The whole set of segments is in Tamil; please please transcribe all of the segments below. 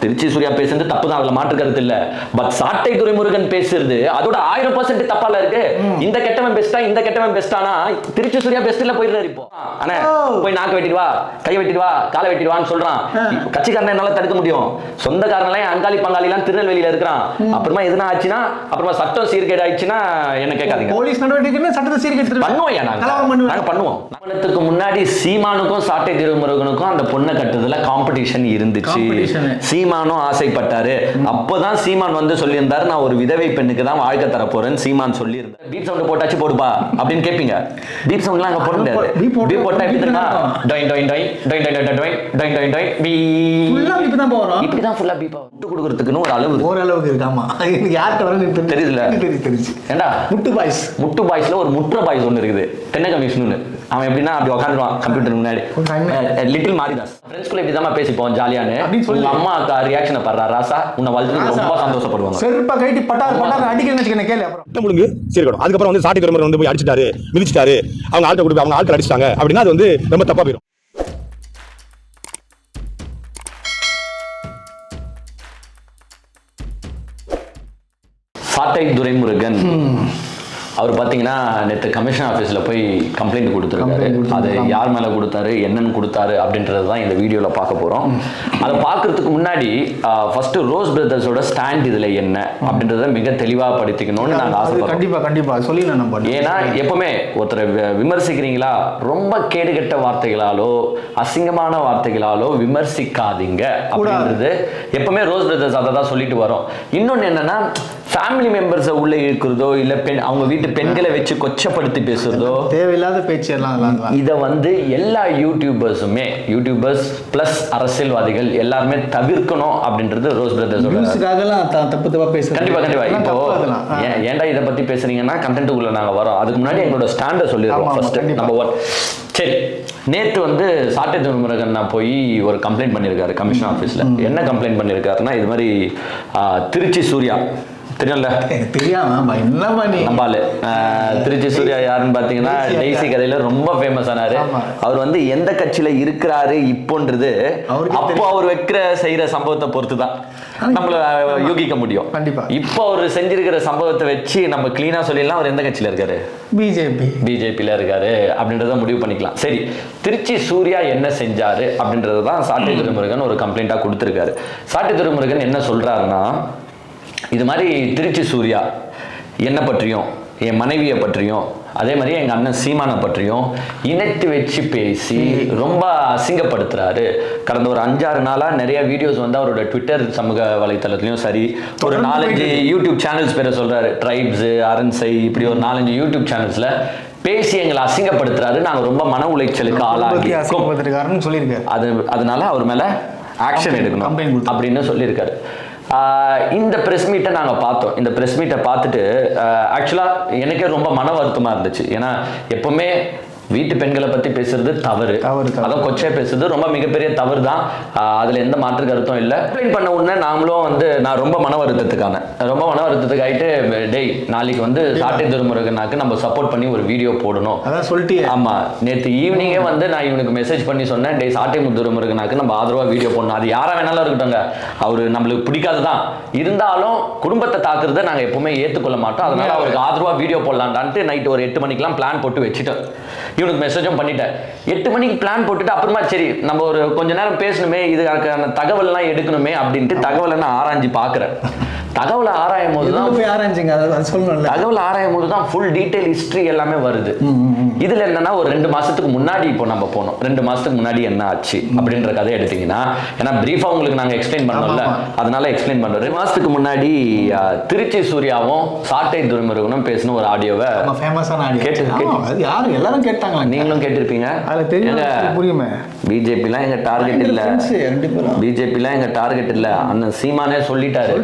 திருச்சி சூர்யா பேசுறது தப்பு தான், அதுல மாற்று கருத்து இல்ல. பட் சாட்டை துரைமுருகன் பேசுறது அதோட 1000% தப்பால இருக்கு. இந்த கெட்டவன் பெஸ்டா, இந்த கெட்டவன் பெஸ்டானா திருச்சி சூர்யா பெஸ்ட்ல போயிடுறாரு இப்போ. அண்ணா போய் நாக்கு வெட்டிட்டு வா, கை வெட்டிட்டு வா, காலை வெட்டிட்டு வான்னு சொல்றான். கட்சிக்காரனை என்னால தடுக்க முடியும், சொந்தக்காரனெல்லாம் அங்காளி பங்காளி எல்லாம் திருநெல்வேலியில இருக்கிறான். அப்புறமா எதுனா ஆச்சுன்னா, அப்புறமா சட்டம் சீர்கேடு ஆயிடுச்சுன்னா என்ன கேட்காதீங்க. போலீஸ் நடவடிக்கை சட்டத்தை சீர்கேடு பண்ணுவோம், நாங்க பண்ணுவோம். திருமணத்துக்கு முன்னாடி சீமானுக்கும் சாட்டை திருமுருகனுக்கும் அந்த பொண்ணை கட்டுறதுல காம்படிஷன் இருந்துச்சு. சீமானும் ஆசைப்பட்டாரு. அப்பதான் சீமான் வந்து சொல்லியிருந்தாரு, நான் ஒரு விதவை பெண்ணுக்கு தான் வாழ்க்கை தர போறேன்னு சீமான் சொல்லியிருந்தாரு. பீப் சவுண்ட் போட்டாச்சு போடுப்பா அப்படின்னு கேட்பீங்க. பீப் சவுண்ட்லாம் அங்க போட முடியாது. பீப் போட்டா எப்படி தெரியுமா, டாய் டாய் டாய் டாய் டாய் டாய் டாய் டாய் டாய் டாய் பீ ஃபுல்லா பீப் தான் போறோம். இப்படி தான் ஃபுல்லா பீப் விட்டு கொடுக்கிறதுக்குன்னு ஒரு அளவுக்கு இருக்காமா. யார்கிட்ட வரணும் தெரியுதுல, தெரியுது. ஏண்டா முட்டு பாய்ஸ்ல ஒரு முற்ற பாய்ஸ் ஒன்று இருக்குது, தென்னை கமிஷன். அவன் எப்படின்னா அப்படி உட்காந்துருவான் கம்ப்யூட்டர் முன்னாடி, லிட்டில் மாரிதாஸ். ஃப்ரெண்ட்ஸ்குள்ள இப்படிதான் பேசிப்போம் ஜாலியானு. உங்க அம்மா ரியாக்ஷனை பண்றா ராசா, உன்னை வளர்த்து ரொம்ப சந்தோஷப்படுவாங்க. செருப்பா கைட்டி பட்டார் பட்டார் அடிக்கணும்னு வச்சுக்கணும். கேளு அப்புறம் முழுங்கு சீர்கடும். அதுக்கப்புறம் வந்து சாட்டை துரைமுருகன் வந்து போய் அடிச்சிட்டாரு, மிதிச்சிட்டாரு, அவங்க ஆள்கிட்ட கொடுத்து அவங்க ஆள்கிட்ட அடிச்சிட்டாங்க அப்படின்னா அது வந்து ரொம்ப தப்பா போயிடும். சாட்டை துரைமுருகன் அவர் பார்த்தீங்கன்னா நேற்று கமிஷன் ஆஃபீஸில் போய் கம்ப்ளைண்ட் கொடுத்துருக்காரு. அது யார் மேலே கொடுத்தாரு, என்னன்னு கொடுத்தாரு அப்படின்றது தான் இந்த வீடியோவில் பார்க்க போகிறோம். அதை பார்க்கறதுக்கு முன்னாடி ஃபர்ஸ்ட் ரோஸ் பிரதர்ஸோட ஸ்டாண்ட் இதில் என்ன அப்படின்றத மிக தெளிவாக படித்துக்கணும்னு நாங்கள் ஆசைப்படுறோம். கண்டிப்பாக சொல்லி நான் ஏன்னா எப்பவுமே ஒருத்தரை விமர்சிக்கிறீங்களா, ரொம்ப கேடுகெட்ட வார்த்தைகளாலோ அசிங்கமான வார்த்தைகளாலோ விமர்சிக்காதீங்க அப்படின்றது எப்பவுமே ரோஸ் பிரதர்ஸ் அதை தான் சொல்லிட்டு வரோம். இன்னொன்று என்னன்னா, ஃபேமிலி மெம்பர்ஸை உள்ள இருக்கிறதோ இல்லை அவங்க வீட்டு பெண்களை வச்சு கொச்சப்படுத்தி பேசுறதோ தேவையில்லாத பேச்சு எல்லாம் இதை வந்து எல்லா யூடியூபர்ஸ் பிளஸ் அரசியல்வாதிகள் எல்லாருமே தவிர்க்கணும் அப்படின்றது ரோஸ் பிரதர்ஸ். தப்பு பேசுறது கண்டிப்பா. இப்போ ஏன்டா இதை பத்தி பேசுறீங்கன்னா கண்டென்ட்டுக்குள்ள நாங்க வரோம். அதுக்கு முன்னாடி எங்களோட ஸ்டாண்டை சொல்லிடுறோம். First number 1. சரி, நேற்று வந்து சாட்டை துரைமுருகன் போய் ஒரு கம்ப்ளைண்ட் பண்ணியிருக்காரு கமிஷன் ஆஃபீஸில். என்ன கம்ப்ளைண்ட் பண்ணியிருக்காருன்னா, இது மாதிரி திருச்சி சூர்யா தெரியும்ல, நம்பாலு திருச்சி சூர்யா யாருன்னு பாத்தீங்கன்னா டெய்ஸி கதையில ரொம்ப ஃபேமஸ் ஆனாரு. அவர் வந்து எந்த கட்சியில இருக்கிறாரு இப்போன்றது அப்போ அவர் செய்யற சம்பவத்தை பொறுத்து தான் நம்மள யூகிக்க முடியும். கண்டிப்பா இப்போ அவர் செஞ்சிருக்கிற சம்பவத்தை வச்சு நம்ம கிளீனா சொல்லிடலாம் அவர் எந்த கட்சியில இருக்காரு, பிஜேபியில இருக்காரு அப்படின்றத முடிவு பண்ணிக்கலாம். சரி, திருச்சி சூர்யா என்ன செஞ்சாரு அப்படின்றதான் சாட்டை துரைமுருகன் ஒரு கம்ப்ளைண்டா கொடுத்திருக்காரு. சாட்டை துரைமுருகன் என்ன சொல்றாருன்னா, இது மாதிரி திருச்சி சூர்யா என்னை பற்றியும் என் மனைவியை பற்றியும் அதே மாதிரி எங்கள் அண்ணன் சீமானை பற்றியும் இணைத்து வச்சு பேசி ரொம்ப அசிங்கப்படுத்துறாரு. கடந்த ஒரு 5-6 நாளாக நிறைய வீடியோஸ் வந்து அவரோட ட்விட்டர் சமூக வலைத்தளத்துலையும் சரி, ஒரு 4-5 யூடியூப் சேனல்ஸ் பேரை சொல்கிறாரு, ட்ரைப்ஸு அரண்சை, இப்படி ஒரு 4-5 யூடியூப் சேனல்ஸில் பேசி எங்களை அசிங்கப்படுத்துறாரு. நாங்கள் ரொம்ப மன உளைச்சலுக்கு ஆளாகி சொல்லியிருக்காரு. அதனால அவர் மேலே ஆக்ஷன் எடுக்கணும் அப்படின்னு சொல்லியிருக்காரு. இந்த ப்ரெஸ் மீட்டை நாங்கள் பார்த்தோம். இந்த ப்ரெஸ் மீட்டை பார்த்துட்டு ஆக்சுவலாக எனக்கே ரொம்ப மன வருத்தமாக இருந்துச்சு. ஏன்னா எப்பவுமே வீட்டு பெண்களை பற்றி பேசுறது தவறு, அதான் கொச்சையா பேசுறது ரொம்ப மிகப்பெரிய தவறு தான். அதில் எந்த மாற்று கருத்தும் இல்லை. கம்ப்ளைண்ட் பண்ண உடனே நாமளும் வந்து நான் ரொம்ப மன வருத்தத்துக்கு ஆகிட்டு, டேய் நாளைக்கு வந்து சாட்டை துரைமுருகனாக்கு நம்ம சப்போர்ட் பண்ணி ஒரு வீடியோ போடணும் அதான் சொல்லிட்டு. ஆமாம், நேற்று ஈவினிங்கே வந்து நான் இவனுக்கு மெசேஜ் பண்ணி சொன்னேன், டேய் சாட்டை துரைமுருகனாக்கு நம்ம ஆதரவாக வீடியோ போடணும். அது யாராக வேணாலும் இருக்கட்டும்ங்க, அவர் நம்மளுக்கு பிடிக்காது தான் இருந்தாலும் குடும்பத்தை தாக்குறதை நாங்கள் எப்பவுமே ஏற்றுக்கொள்ள மாட்டோம். அதனால அவருக்கு ஆதரவாக வீடியோ போடலான்டான்ட்டு நைட்டு ஒரு 8 மணிக்கெலாம் பிளான் போட்டு வச்சுட்டேன். இவனுக்கு மெசேஜும் பண்ணிட்டேன். 8 மணிக்கு பிளான் போட்டுட்டு அப்புறமா சரி நம்ம ஒரு கொஞ்ச நேரம் பேசணுமே, இதுக்கான தகவல்லாம் எடுக்கணுமே அப்படின்ட்டு தகவலை நான் ஆராய்ச்சி பார்க்குறேன். தகவலை ஆராயும் போது தான் ஃபுல் டீடைல் ஹிஸ்டரி எல்லாமே வருது. இதுல என்னன்னா, ஒரு 2 மாசத்துக்கு முன்னாடி இப்போ நம்ம போனோம். 2 மாசத்துக்கு முன்னாடி என்ன ஆச்சு அப்படின்ற கதை எடுத்தீங்கன்னா, ஏன்னா பிரீஃபா உங்களுக்கு நாங்க எக்ஸ்பிளைன் பண்ணோம்ல, அதனால எக்ஸ்பிளைன் பண்றோம். 2 மாசத்துக்கு முன்னாடி திருச்சி சூர்யாவும் சாட்டை துரைமுருகனும் பேசின ஒரு ஆடியோவை எல்லாரும் கேட்டாங்க, நீங்களும் கேட்டிருப்பீங்க. பிஜேபிலாம் எங்க டார்கெட் இல்ல, பிஜேபிலாம் எங்க டார்கெட் இல்ல, அண்ணன் சீமானே சொல்லிட்டாரு.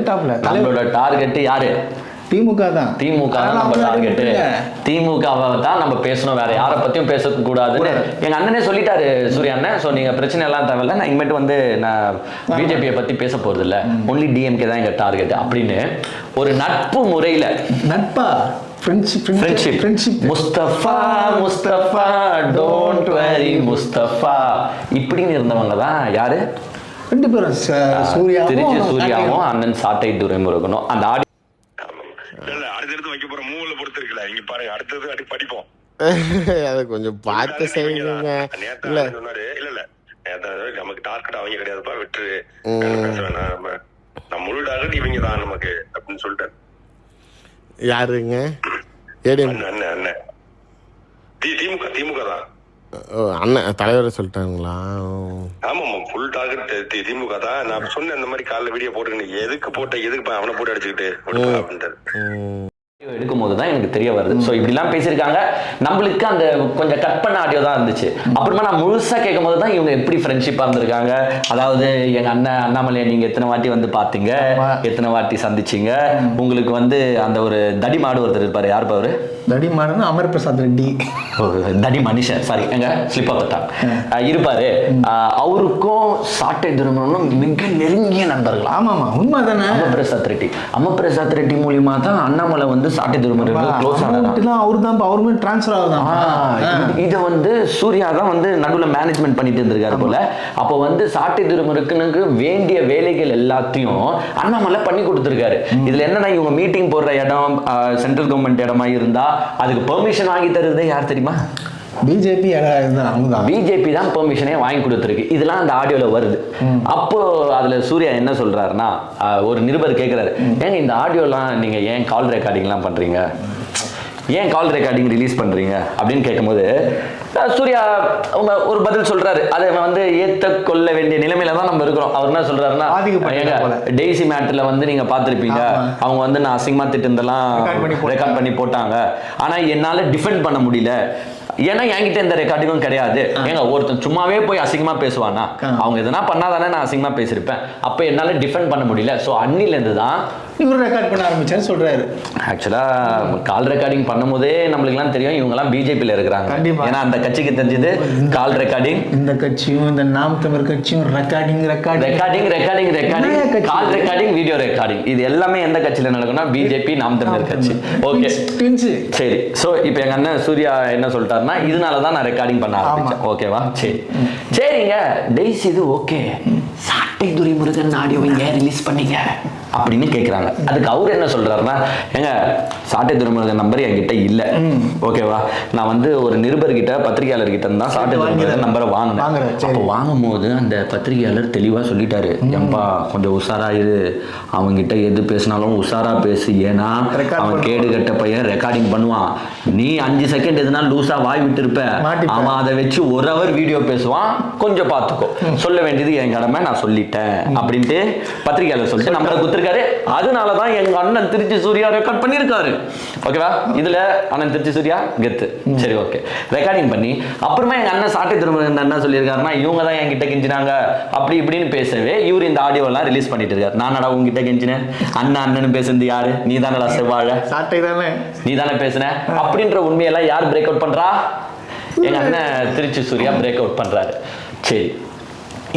நம்மளோட டார்கெட் யாரு? திமுக தான். திமுக தான் நம்ம டார்கெட். திமுகவை தான் நம்ம பேசணும், வேற யாரை பத்தியும் பேசக்கூடாதுன்னு எங்க அண்ணனே சொல்லிட்டாரு சூர்யா அண்ணன். ஸோ நீங்க பிரச்சனை எல்லாம் தேவையில்ல, நான் இனிமேட்டு வந்து நான் பிஜேபியை பத்தி பேச போறது இல்லை, ஒன்லி டிஎம்கே தான் எங்க டார்கெட் அப்படின்னு ஒரு நட்பு முறையில, நட்பா friendship Mustafa don't worry Mustafa இப்படின்னு இருந்தவங்க தான் யாரு? ரெண்டு பேரும் திருச்சி சூர்யாவும் அண்ணன் சாட்டை துரைமுருகனும் அந்த ஆடியோ இல்ல அடுத்தடுத்து வைக்க போற மூவில பொறுத்து இருக்குல்ல. இங்க பாருங்க, அடுத்தது அடி படிப்போம். அதை கொஞ்சம் பார்த்து செய்யுங்க. இல்ல சொன்னாரு, இல்ல இல்ல நமக்கு டார்கெட் அவங்க கிடையாதுப்பா, விட்டு நம்ம முழு டார்கெட் இவங்க தான் நமக்கு அப்படின்னு சொல்லிட்டாரு. யாருங்க? அண்ணன் அண்ணன் திமுக திமுக தான். அண்ணன் தலைவர் சொல்லிட்டாங்களா? ஆமா ஃபுல் டார்கெட் திமுக தான். நான் சொன்னேன் இந்த மாதிரி காலைல வீடியோ போட்டுக்கிட்டு எதுக்கு போட்ட, எதுக்கு அவனை போட்டு அடிச்சுக்கிட்டு அப்படின்ட்டு எடுக்கும் போது தான் எனக்கு தெரிய வருது. ஸோ இப்படிலாம் பேசியிருக்காங்க. நம்மளுக்கு அந்த கொஞ்சம் கட் பண்ண ஆடியோ தான் இருந்துச்சு. அப்புறமா நான் முழுசா கேட்கும் போது தான் இவங்க எப்படி ஃப்ரெண்ட்ஷிப்பாக இருந்திருக்காங்க. அதாவது எங்க அண்ணன் அண்ணாமலையை நீங்க எத்தனை வாட்டி வந்து பார்த்தீங்க, எத்தனை வாட்டி சந்திச்சீங்க, உங்களுக்கு வந்து அந்த ஒரு தடி மாடு ஒருத்தர் இருப்பாரு. யார் அவரு? தடி மாடுன்னா அமர் பிரசாத் ரெட்டி. தடி மனுஷன், சாரி, எங்க ஸ்லிப் ஆஃப் த டங் இருப்பாரு. அவருக்கும் சாட்டை துரைமுருகனும் மிக நெருங்கிய நண்பர்கள். ஆமா உண்மை தானே. அமர் பிரசாத் ரெட்டி மூலியமா தான் அண்ணாமலை வந்து சாட்டை துரைமுருகன் க்ளோஸ் ஆனாரு. அவருமே டிரான்ஸ்ஃபர் ஆகுதான். இதை வந்து சூர்யா தான் வந்து நடுவில் மேனேஜ்மெண்ட் பண்ணிட்டு இருந்திருக்காரு போல. அப்போ வந்து சாட்டை துரைமுருகனுக்கு வேண்டிய வேலைகள் எல்லாத்தையும் அண்ணாமலை பண்ணி கொடுத்துருக்காரு. இதுல என்னன்னா, இவங்க மீட்டிங் போடுற இடம் சென்ட்ரல் கவர்மெண்ட் இடமா இருந்தா அதுக்கு பெர்மிஷன் வாங்கி தருது யார் தெரியுமா? பிஜேபி தான் பெர்மிஷனே வாங்கி கொடுத்துருக்கு. இதெல்லாம் அந்த ஆடியோல வருது. அப்போ அதுல சூர்யா என்ன சொல்றாருன்னா, ஒரு நிருபர் கேட்கிறாரு, ஏங்க இந்த ஆடியோலாம் நீங்க ஏன் கால் ரெக்கார்டிங்லாம் பண்றீங்க, ஏன் கால் ரெக்கார்டிங் ரிலீஸ் பண்றீங்க அப்படின்னு கேட்கும்போது சூர்யா அவங்க ஒரு பதில் சொல்றாரு. அதை வந்து ஏற்றுக்கொள்ள வேண்டிய நிலைமையில தான் நம்ம இருக்கிறோம். அவர் என்ன சொல்றாருன்னா, டெய்ஸி மேட்டர்ல வந்து நீங்க பார்த்திருப்பீங்க, அவங்க வந்து நான் அசிங்கமா திட்டந்தெல்லாம் ரெக்கார்ட் பண்ணி போட்டாங்க, ஆனா என்னால டிஃபெண்ட் பண்ண முடியல, ஏன்னா என்கிட்ட எந்த ரெக்கார்டிங்கும் கிடையாது. ஏங்க ஒருத்தன் சும்மாவே போய் அசிங்கமா பேசுவானா? அவங்க எதனா பண்ணாதானே நான் அசிங்கமா பேசியிருப்பேன். அப்ப என்னால டிஃபெண்ட் பண்ண முடியல. ஸோ அன்னில இருந்து தான் இவர் ரெக்கார்ட் பண்ண ஆரம்பிச்சாரு சொல்றாரு. ஆக்சுவலா கால் ரெக்கார்டிங் பண்ணும்போதே நம்மளுக்குலாம் தெரியும் இவங்கெல்லாம் பிஜேபியில் இருக்கிறாங்க. ஏன்னா அந்த கட்சிக்கு தெரிஞ்சது கால் ரெக்கார்டிங். இந்த கட்சியும் இந்த நாம் தமிழர் கட்சியும் ரெக்கார்டிங் கால் ரெக்கார்டிங், வீடியோ ரெக்கார்டிங், இது எல்லாமே எந்த கட்சியில நடக்கும்னா பிஜேபி நாம் தமிழர் கட்சி. ஓகே சரி. ஸோ இப்போ எங்க அண்ணன் சூர்யா என்ன சொல்லிட்டாருன்னா, இதனாலதான் நான் ரெக்கார்டிங் பண்ண ஆரம்பிச்சேன். ஓகேவா? சரி சரிங்க டெய்ஸ் இது ஓகே, சாட்டை துரைமுருகன் ஆடியோ ஏன் ரிலீஸ் பண்ணீங்க அப்படின்னு கேட்குறாங்க. அதுக்கு அவர் என்ன சொல்றாருன்னா, ஏங்க சாட்டை துரைமுருகன் நம்பர் என்கிட்ட இல்லை, ஓகேவா? நான் வந்து ஒரு நிருபர்கிட்ட பத்திரிகையாளர்கிட்ட தான் சாட்டை துரைமுருகன் நம்பரை வாங்கினேன். அப்போ வாங்கும் போது அந்த பத்திரிகையாளர் தெளிவாக சொல்லிட்டாரு, ஏன்பா கொஞ்சம் உஷாரா இரு, அவங்ககிட்ட எது பேசினாலும் உஷாரா பேசு, ஏன்னா அவன் கேடு கட்ட பையன் ரெக்கார்டிங் பண்ணுவான், நீ 5 செகண்ட் எதுனா லூசா வாய் விட்டு இருப்ப, அவன் அதை வச்சு 1 hour வீடியோ பேசுவான், கொஞ்சம் பார்த்துக்கோ, சொல்ல வேண்டியது என் கடமை, நான் சொல்லிட்டேன் அப்படின்ட்டு பத்திரிகையாளர் சொல்லிட்டு நம்பரை குத்துரு. அதனாலதான் எங்க அண்ணன் திருச்சி சூர்யா ரெக்கார்ட் பண்ணிருக்காரு. ஓகேவா? இதுல அண்ணன் திருச்சி சூர்யா கெத்து. சரி ஓகே, ரெக்கார்டிங் பண்ணி அப்புறமா எங்க அண்ணன் சாட்டை துரைமுருகன் என்ன சொல்லியிருக்காருன்னா, இவங்க தான் என்கிட்ட கெஞ்சினாங்க அப்படி இப்படின்னு பேசவே இவர் இந்த ஆடியோ எல்லாம் ரிலீஸ் பண்ணிட்டு இருக்காரு. நானடா உங்ககிட்ட கெஞ்சினேன், அண்ணன் பேசுறது யாரு? நீ தானடா செவ்வாழ, சாட்டை தானே, நீ தானே பேசுன அப்படின்ற உண்மையெல்லாம் யார் பிரேக் அவுட் பண்றா? எங்க அண்ணன் திருச்சி சூர்யா பிரேக் அவுட் பண்றாரு. சரி,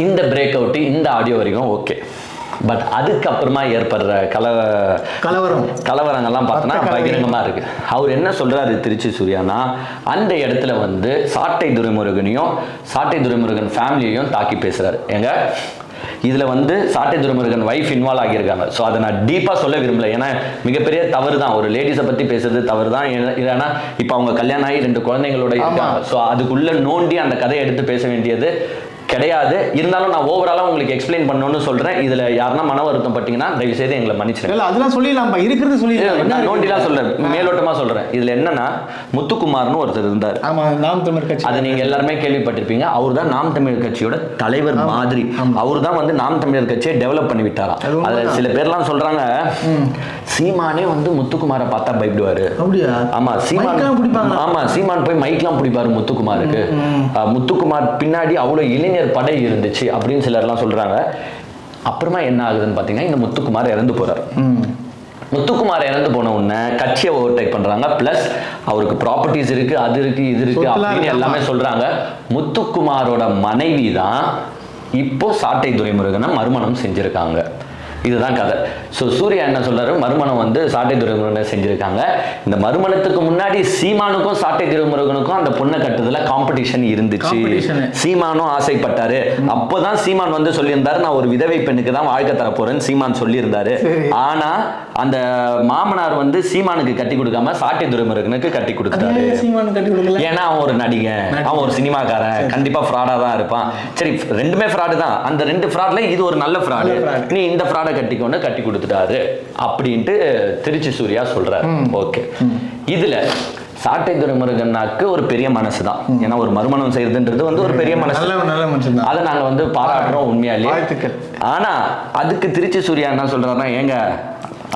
இந்த பிரேக் அவுட் இந்த ஆடியோ வரைக்கும் ஓகே. பட் அதுக்கப்புறமா ஏற்படுற கலவரங்கள்லாம் பார்த்தோன்னா பகிரங்கமாக இருக்கு. அவர் என்ன சொல்றாரு திருச்சி சூர்யானா, அந்த இடத்துல வந்து சாட்டை துரைமுருகனையும் சாட்டை துரைமுருகன் ஃபேமிலியையும் தாக்கி பேசுறாரு. ஏங்க இதுல வந்து சாட்டை துரைமுருகன் வைஃப் இன்வால்வ் ஆகியிருக்காங்க. ஸோ அதை நான் டீப்பா சொல்ல விரும்பல, ஏன்னா மிகப்பெரிய தவறு தான், ஒரு லேடிஸை பத்தி பேசுறது தவறு தான். ஏன்னா இப்போ அவங்க கல்யாணம் ஆகி 2 குழந்தைங்களோட இருக்காங்க. ஸோ அதுக்குள்ள நோண்டி அந்த கதையை எடுத்து பேச வேண்டியது கிடையாது. இருந்தாலும் நான் ஓவராலா உங்களுக்கு எக்ஸ்பிளைன் பண்ணணும்னு சொல்றேன். இதுல யாருன்னா மன வருத்தம் பட்டீங்கன்னா தயவு செய்து எங்களை மன்னிச்சிடுங்க. அதெல்லாம் சொல்லிடலாம், இருக்கிறது சொல்லிடலாம், நான் நோண்டிலாம் சொல்றேன், மேலோட்டமா சொல்றேன். இதுல என்னன்னா, முத்துக்குமார்னு ஒருத்தர் இருந்தார். ஆமா, நாம் தமிழர் கட்சி, அது நீங்க எல்லாருமே கேள்விப்பட்டிருப்பீங்க. அவர் தான் நாம் தமிழர் கட்சியோட தலைவர் மாதிரி. அவர் தான் வந்து நாம் தமிழர் கட்சியை டெவலப் பண்ணி விட்டாராம். அதுல சில பேர்லாம் சொல்றாங்க, சீமானே வந்து முத்துக்குமாரை பார்த்தா பயப்படுவாரு. ஆமா, சீமான் போய் மைக்லாம் பிடிப்பாரு முத்துக்குமாருக்கு. முத்துக்குமார் பின்னாடி அவ்வளவு இளைஞர் படை இருந்துச்சு அப்படின்னு சிலர்லாம் சொல்றாங்க. அப்புறமா என்ன ஆகுதுன்னு பாத்தீங்கன்னா, இந்த முத்துக்குமார் இறந்து போறாரு. முத்துக்குமார் இறந்து போன உடனே கட்சியை ஓவர்டேக் பண்றாங்க. பிளஸ் அவருக்கு ப்ராப்பர்ட்டிஸ் இருக்கு, அது இருக்கு, இது இருக்கு அப்படின்னு எல்லாமே சொல்றாங்க. முத்துக்குமாரோட மனைவி தான் இப்போ சாட்டை துரைமுருகனை மறுமணம் செஞ்சிருக்காங்க. இதுதான் கதை. ஸோ சூர்யா என்ன சொல்றாரு, மறுமணம் வந்து சாட்டை துரைமுருகன் செஞ்சிருக்காங்க. இந்த மறுமணத்துக்கு முன்னாடி சீமானுக்கும் சாட்டை துரைமுருகனுக்கும் அந்த பொண்ணை கட்டுறதுல காம்படிஷன் இருந்துச்சு. சீமானும் ஆசைப்பட்டாரு. அப்போதான் சீமான் வந்து சொல்லியிருந்தாரு, நான் ஒரு விதவை பெண்ணுக்கு தான் வாழ்க்கை தரப்போறேன்னு சீமான் சொல்லியிருந்தாரு. ஆனா அந்த மாமனார் வந்து சீமானுக்கு கட்டி கொடுக்காம சாட்டை துரைமுருகனுக்கு கட்டி கொடுத்தாரு. ஏன்னா அவன் ஒரு நடிகன், அவன் ஒரு சினிமாக்காரன், கண்டிப்பா ஃப்ராடா தான் இருப்பான். சரி, ரெண்டுமே ஃப்ராடு தான். அந்த 2 ஃப்ராட்ல இது ஒரு நல்ல ஃப்ராடு, நீ இந்த ஃப்ராடை கட்டிக்கொண்டு கட்டி கொடுத்துட்டாரு அப்படின்ட்டு திருச்சி சூர்யா சொல்றாரு. ஓகே, இதுல சாட்டை துரைமுருகனாக்கு ஒரு பெரிய மனசு தான். ஏன்னா ஒரு மறுமணம் செய்யறதுன்றது வந்து ஒரு பெரிய மனசு, அதை நாங்க வந்து பாராட்டுறோம் உண்மையாலே. ஆனா அதுக்கு திருச்சி சூர்யா என்ன சொல்றாருன்னா, ஏங்க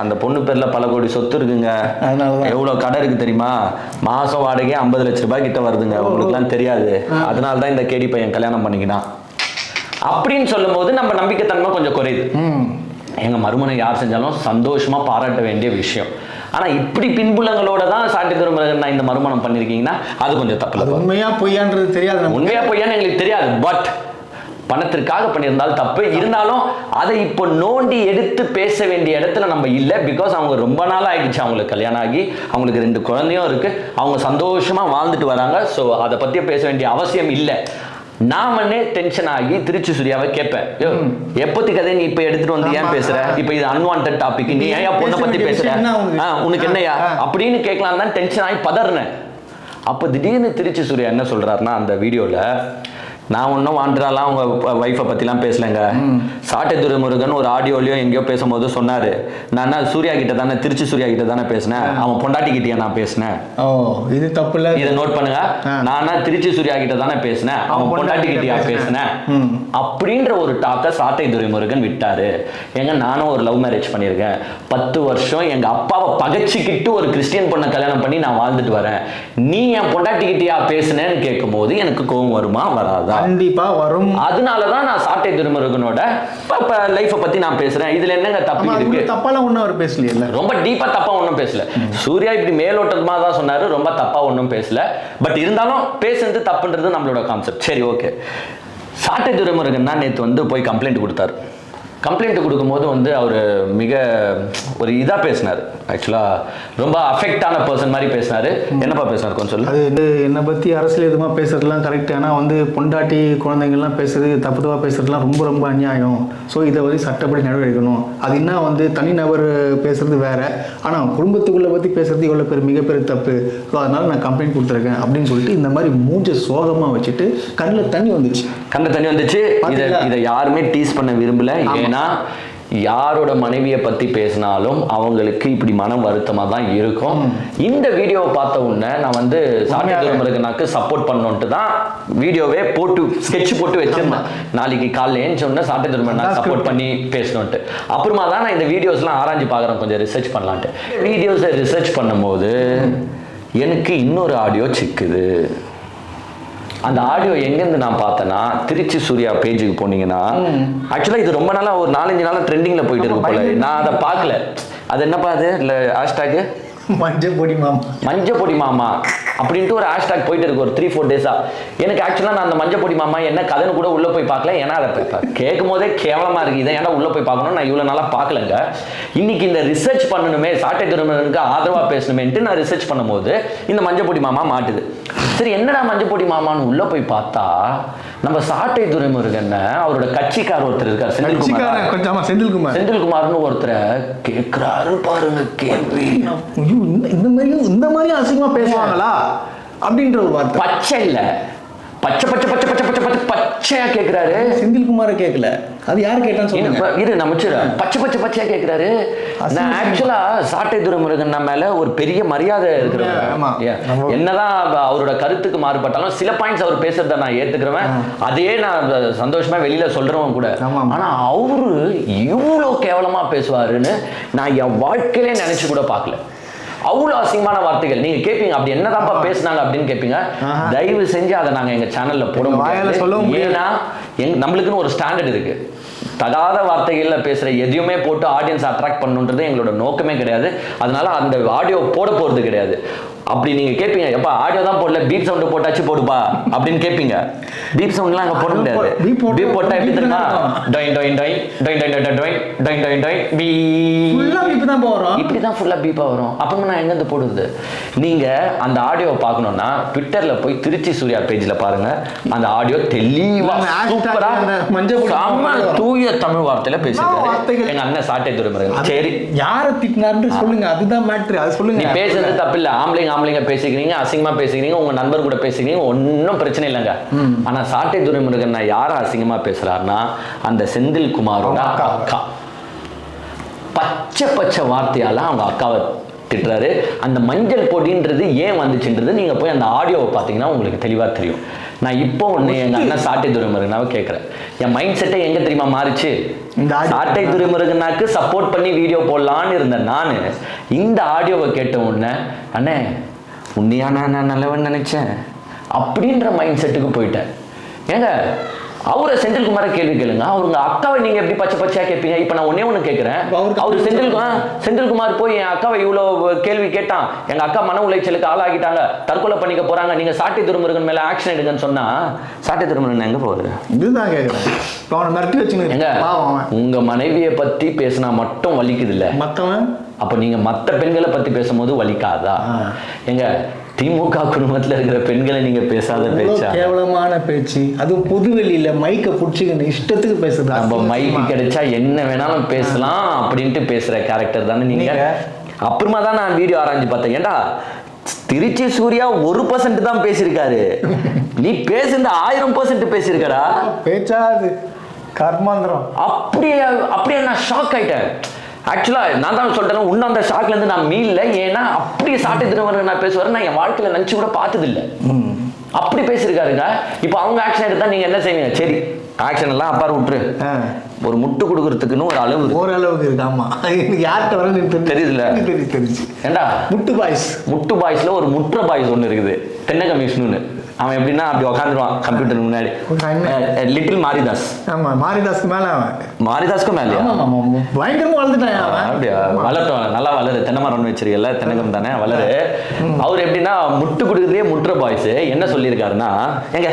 அந்த பொண்ணு பேர்ல பல கோடி சொத்து இருக்குங்க, எவ்வளவு கடை இருக்கு தெரியுமா, மாசம் வாடகை 50 லட்சம் ரூபாய் கிட்ட வருதுங்க, உங்களுக்கு எல்லாம் தெரியாது, அதனாலதான் இந்த கேடி பையன் கல்யாணம் பண்ணிக்கினான் அப்படின்னு சொல்லும் போது நம்ம நம்பிக்கைத்தன்மை கொஞ்சம் குறையுது. எங்க மறுமணம் யார் செஞ்சாலும் சந்தோஷமா பாராட்ட வேண்டிய விஷயம். ஆனா இப்படி பின்புலங்களோட தான் சாட்டை துரைமுருகன் நான் இந்த மறுமணம் பண்ணிருக்கீங்கன்னா அது கொஞ்சம் தப்பு. உண்மையா பொய்யான்றது தெரியாது, உண்மையா பொய்யான்னு எங்களுக்கு தெரியாது. பட் பணத்திற்காக பண்ணியிருந்தால் தப்பு. இருந்தாலும் அதை இப்போ நோண்டி எடுத்து பேச வேண்டிய இடத்துல நம்ம இல்லை. பிகாஸ் அவங்க ரொம்ப நாள் ஆகிடுச்சு அவங்களுக்கு கல்யாணம் ஆகி, அவங்களுக்கு 2 குழந்தையும் இருக்கு, அவங்க சந்தோஷமா வாழ்ந்துட்டு வராங்க. ஸோ அதை பத்தி பேச வேண்டிய அவசியம் இல்லை. நான் டென்ஷன் ஆகி திருச்சி சூர்யாவை கேட்பேன், எப்பத்தி கதை நீ இப்ப எடுத்துட்டு வந்து ஏன் பேசுற, இப்ப இது அன்வான்ட் டாபிக், நீ ஏன் பொண்ணை பத்தி பேசுற, உனக்கு என்னையா அப்படின்னு கேட்கலாம் தான் டென்ஷன் ஆகி பதறினேன். அப்ப திடீர்னு திருச்சி சூர்யா என்ன சொல்றாருன்னா, அந்த வீடியோல நான் ஒன்றும் வாண்டராலாம் அவங்க ஒய்ஃபை பற்றிலாம் பேசலைங்க, சாட்டை துரைமுருகன் ஒரு ஆடியோலையோ எங்கேயோ பேசும்போது சொன்னார், நான் சூர்யா கிட்ட தானே, திருச்சி சூர்யா கிட்ட தானே பேசினேன், அவன் பொண்டாட்டி கிட்டே நான் பேசினேன். ஓ, இது தப்பு இல்லை, இதை நோட் பண்ணுங்க. நானா திருச்சி சூர்யா கிட்ட தானே பேசினேன், அவன் பொண்டாட்டி கிட்டயா பேசினேன் அப்படின்ற ஒரு டாக்கை சாட்டை துரைமுருகன் விட்டாரு. ஏங்க நானும் ஒரு லவ் மேரேஜ் பண்ணியிருக்கேன், 10 வருஷம் எங்க அப்பாவை பகைச்சிக்கிட்டு ஒரு கிறிஸ்டியன் பொண்ணை கல்யாணம் பண்ணி நான் வாழ்ந்துட்டு வரேன், நீ என் பொண்டாட்டி கிட்டயா பேசினேன்னு கேட்கும் போது எனக்கு கோவம் வருமா வராதா? கண்டிப்பா வரும். அதனாலதான் நான் சாட்டை துரைமுருகனோட லைஃபை பத்தி நான் பேசுறேன். இதுல என்னங்க தப்பு இருக்கு? தப்பாலாம் ஒன்றும் அவர் பேசல, ரொம்ப டீப்பா தப்பா ஒன்றும் பேசல. சூர்யா இப்படி மேலோட்டமா தான் சொன்னாரு, ரொம்ப தப்பா ஒன்றும் பேசல. பட் இருந்தாலும் பேசுறது தப்புன்றது நம்மளோட கான்செப்ட். சரி, ஓகே. சாட்டை துரைமுருகன் தான் நேற்று வந்து போய் கம்ப்ளைண்ட் கொடுத்தாரு. கம்ப்ளைண்ட் கொடுக்கும்போது வந்து அவர் மிக ஒரு இதாக பேசினார். ஆக்சுவலாக ரொம்ப அஃபெக்டான பர்சன் மாதிரி பேசினார். என்னப்பா பேசினார் கொஞ்சம் சொல்லு. அது என்னை பற்றி அரசியல் எதுமாக பேசுறதுலாம் கரெக்ட். ஆனால் வந்து பொண்டாட்டி குழந்தைங்கள்லாம் பேசுறது தப்பு தப்பாக பேசுறதுலாம் ரொம்ப ரொம்ப அநியாயம். ஸோ இதை வந்து சட்டப்படி நடவடிக்கணும். அது என்ன வந்து தனிநபர் பேசுறது வேற, ஆனால் குடும்பத்துக்குள்ளே பற்றி பேசுறது எவ்வளோ பேர் மிகப்பெரிய தப்பு. ஸோ அதனால நான் கம்ப்ளைண்ட் கொடுத்துருக்கேன் அப்படின்னு சொல்லிட்டு இந்த மாதிரி மூஞ்ச சோகமாக வச்சுட்டு கண்ணில் தண்ணி வந்துச்சு. இதை யாருமே டீஸ் பண்ண விரும்பல. ஏன்னா யாரோட மனைவியை பத்தி பேசினாலும் அவங்களுக்கு இப்படி மனம் வருத்தமா தான் இருக்கும். இந்த வீடியோவை பார்த்த உடனே நான் வந்து சாட்டை துரைமுருகனுக்கு சப்போர்ட் பண்ணணும்ட்டு தான் வீடியோவே போட்டு ஸ்கெட்ச் போட்டு வச்சிருந்தேன். நாளைக்கு காலைல ஏன்னு சொன்ன சாட்டை துரைமுருகனுக்கு சப்போர்ட் பண்ணி பேசணும்ட்டு. அப்புறமா தான் நான் இந்த வீடியோஸ்லாம் ஆராய்ச்சி பார்க்குறேன், கொஞ்சம் ரிசர்ச் பண்ணலான்ட்டு. வீடியோஸை ரிசர்ச் பண்ணும்போது எனக்கு இன்னொரு ஆடியோ சிக்குது. அந்த ஆடியோ எங்கேருந்து நான் பார்த்தேன்னா, திருச்சி சூர்யா பேஜுக்கு போனீங்கன்னா, ஆக்சுவலாக இது ரொம்ப நாளாக ஒரு 4-5 நாளாக ட்ரெண்டிங்கில் போயிட்டு இருக்கு போல. நான் அதை பார்க்கல. அது என்னப்பா அது இல்லை ஹேஷ்டாகு மஞ்சப்பொடி மாமா அப்படின்ட்டு ஒரு ஹேஷ்டாக் போயிட்டு இருக்கு ஒரு 3-4 டேஸா. எனக்கு ஆக்சுவலாக நான் அந்த மஞ்சப்பொடி மாமா என்ன கதைன்னு கூட உள்ளே போய் பார்க்கல. ஏன்னா அதை கேட்கும் போதே கேவலமாக இருக்குது. இதை ஏன்னா உள்ளே போய் பார்க்கணும், நான் இவ்வளோ நாளாக பார்க்கலங்க. இன்னைக்கு இந்த ரிசர்ச் பண்ணணுமே, சாட்டை துரைமுருகனுக்கு ஆதரவாக பேசணுமேன்ட்டு நான் ரிசர்ச் பண்ணும்போது இந்த மஞ்சப்பொடி மாமா மாட்டுது. சரி, என்னடா மஞ்சப்பொடி மாமான்னு உள்ள போய் பார்த்தா நம்ம சாட்டை துரைமுருகன் அவரோட கட்சிக்காரர் ஒருத்தர் இருக்கார், செந்தில்குமார்னு ஒருத்தரை கேட்கிறாரு பாருங்க கேள்வி. இந்த மாதிரி அசிங்கமா பேசுவாங்களா அப்படின்ற ஒரு வார்த்தை. பச்சை இல்ல, பச்சை பச்சை பச்சை பச்சை பச்சை பச்சை பச்சையா கேட்கிறாரு. செந்தில்குமார கேட்கல, அது யார் கேட்டான்னு சொல்லுங்க. இரு நமச்சிர பச்சை பச்சை பச்சையா கேட்கிறாரு. நான் ஆக்சுவலா சாட்டை துரைமுருகன் மேல ஒரு பெரிய மரியாதை இருக்கிறவங்க. என்னதான் அவரோட கருத்துக்கு மாறுபட்டாலும் சில பாயிண்ட்ஸ் அவர் பேசுறத நான் ஏத்துக்கிறவன், அதையே நான் சந்தோஷமா வெளியில சொல்றவன் கூட. ஆனா அவரு இவ்வளவு கேவலமா பேசுவாருன்னு நான் என் வாழ்க்கையிலே நினைச்சு கூட பார்க்கல. அவ்வளோ அசிங்கமான வார்த்தைகள் நீங்க கேட்பீங்க. அப்படி என்னதான்ப்பா பேசினாங்க அப்படின்னு கேட்பீங்க. தயவு செஞ்சு அதை நாங்க எங்க சேனல்ல போட முடியாது. ஏன்னா நம்மளுக்குன்னு ஒரு ஸ்டாண்டர்ட் இருக்கு. தகாத வார்த்தைகள்ல பேசுற எதையுமே போட்டு ஆடியன்ஸ் அட்ராக்ட் பண்ணுன்றது எங்களோட நோக்கமே கிடையாது. அதனால அந்த ஆடியோ போட போறது கிடையாது. அப்படி நீங்க கேட்பீங்க, எப்பா ஆடியோ தான் போடல, பீப் சவுண்ட் போட்டாச்சு போடுப்பா அப்படின்னு கேட்பீங்க. பீப் சவுண்ட்லாம் அங்க போட முடியாது. பீப் போட்டா எப்படி தெரியுமா? டொயின் டொயின் டொயின் டொயின் டொயின் டொயின் டொயின் டொயின் டொயின் டொயின் பீ ஃபுல்லா பீப் தான் வரும். இப்படி தான் ஃபுல்லா பீப்பா வரும். அப்போ நான் எங்க இருந்து போடுறது? நீங்க அந்த ஆடியோவை பார்க்கணும்னா ட்விட்டர்ல போய் திருச்சி சூர்யா பேஜ்ல பாருங்க. அந்த ஆடியோ தெளிவா சூப்பரா தூய தமிழ் வார்த்தையில பேசுறாரு எங்க அண்ணன் சாட்டை துரைமுருகன். சரி, யாரை திட்டினாருன்னு சொல்லுங்க, அதுதான் மேட்ரு. அது சொல்லுங்க. நீ பேசுறது தப்பு இல்ல. ஆம்பளைங்க பேசிக்கிறீங்க, அசிங்கமா பேசிக்கிறீங்க, உங்க நண்பர் கூட பேசிக்கிறீங்க, ஒன்னும் பிரச்சனை இல்லைங்க. ஆனா சாட்டை துரைமுருகன் யார அசிங்கமா பேசுறாருன்னா அந்த செந்தில் குமாரோட அக்கா பச்சை வார்த்தையால அவங்க அக்காவை திட்டுறாரு. அந்த மஞ்சள் பொடின்றது ஏன் வந்துச்சுன்றது நீங்க போய் அந்த ஆடியோவை பார்த்தீங்கன்னா உங்களுக்கு தெளிவா தெரியும். நான் இப்போ ஒண்ணு எங்க அண்ணன் சாட்டை துரைமுருகனாவை கேட்கிறேன். என் மைண்ட் செட்டை எங்க தெரியுமா மாறிச்சு? சாட்டை துரைமுருகனாக்கு சப்போர்ட் பண்ணி வீடியோ போடலான்னு இருந்தேன் நானு. இந்த ஆடியோவை கேட்ட உடனே அண்ணே உன்னையா நான் நல்லவன் நினைச்சேன் அப்படின்ற மைண்ட் செட்டுக்கு போயிட்டேன். ஏங்க அவரை செந்தில்குமார கேள்வி கேளுங்க. அவருங்க அக்காவை நீங்க எப்படி பச்சையா கேட்பீங்க? இப்ப நான் ஒன்னே ஒண்ணு கேட்கிறேன். அவரு செந்தில்குமார் போய் என் அக்காவை இவ்வளவு கேள்வி கேட்டான், எங்க அக்கா மன உளைச்சலுக்கு ஆளாகிட்டாங்க, தற்கொலை பண்ணிக்க போறாங்க, நீங்க சாட்டை துரைமுருகன் மேல ஆக்ஷன் எடுங்கன்னு சொன்னா சாட்டை துரைமுருகன் எங்க போகுது? இதுதான் கேட்கிறேன். உங்க மனைவியை பத்தி பேசினா மட்டும் வலிக்குது இல்ல மத்தவன்? அப்ப நீங்க மத்த பெண்களை பத்தி பேசும்போது வலிக்காதா? எங்க திமுக குடும்பத்துல இருக்கிற பெண்களை நீங்க பேசாத பேச்சா? கேவலமான பேச்சு. அது பொதுவெளியில மைக்க புடிச்சுக்கணும், இஷ்டத்துக்கு பேசுறது. நம்ம மைக்கு கிடைச்சா என்ன வேணாலும் பேசலாம் அப்படின்ட்டு பேசுற கேரக்டர் தானே நீங்க. அப்புறமா தான் நான் வீடியோ ஆராய்ஞ்சு பார்த்தேன். ஏண்டா திருச்சி சூர்யா 1% தான் பேசியிருக்காரு, நீ பேசுறது 1000% பேசியிருக்கடா. பேச்சா அது கர்மாந்திரம். அப்படியே நான் ஷாக் ஆயிட்டேன். ஆக்சுவலா நான் தான் சொல்றேன், இன்னும் அந்த ஷாக்ல இருந்து நான் மீளல. ஏன்னா அப்படியே சாட்டை துரைமுருகன் நான் பேசுவாரு, நான் என் வாழ்க்கையில நினைச்சு கூட பார்த்தது இல்லை. அப்படி பேசியிருக்காருங்க. இப்போ அவங்க ஆக்ஷன் எடுத்தா நீங்க என்ன செய்வீங்க? சரி ஆக்ஷன் எல்லாம் அப்பாரு விட்டுரு, ஒரு முட்டு கொடுக்கறதுக்குன்னு ஒரு அளவுக்கு இருக்கு. ஆமா, யார்கிட்ட வர தெரியுதுல? தெரிஞ்சு ஏண்டா முட்டு பாய்ஸ்ல ஒரு முற்ற பாய்ஸ் ஒண்ணு இருக்குது, தென்னகம் விஷ்ணுன்னு. அவன் எப்படின்னா அப்படி உட்காந்துருவான் கம்ப்யூட்டர் முன்னாடி. லிட்டில் மாரிதாஸ். ஆமா, மாரிதாஸ்க்கு மேல பயங்கரமா வளர்ந்துட்டான் அவன். அப்படியா? வளர்த்தவன் நல்லா வளரு, தென்னை மரம் வச்சிருக்கல, தென்னகம் தானே வளரு. அவர் எப்படின்னா முட்டு கொடுக்குறதே முற்ற பாய்ஸ். என்ன சொல்லியிருக்காருன்னா, எங்க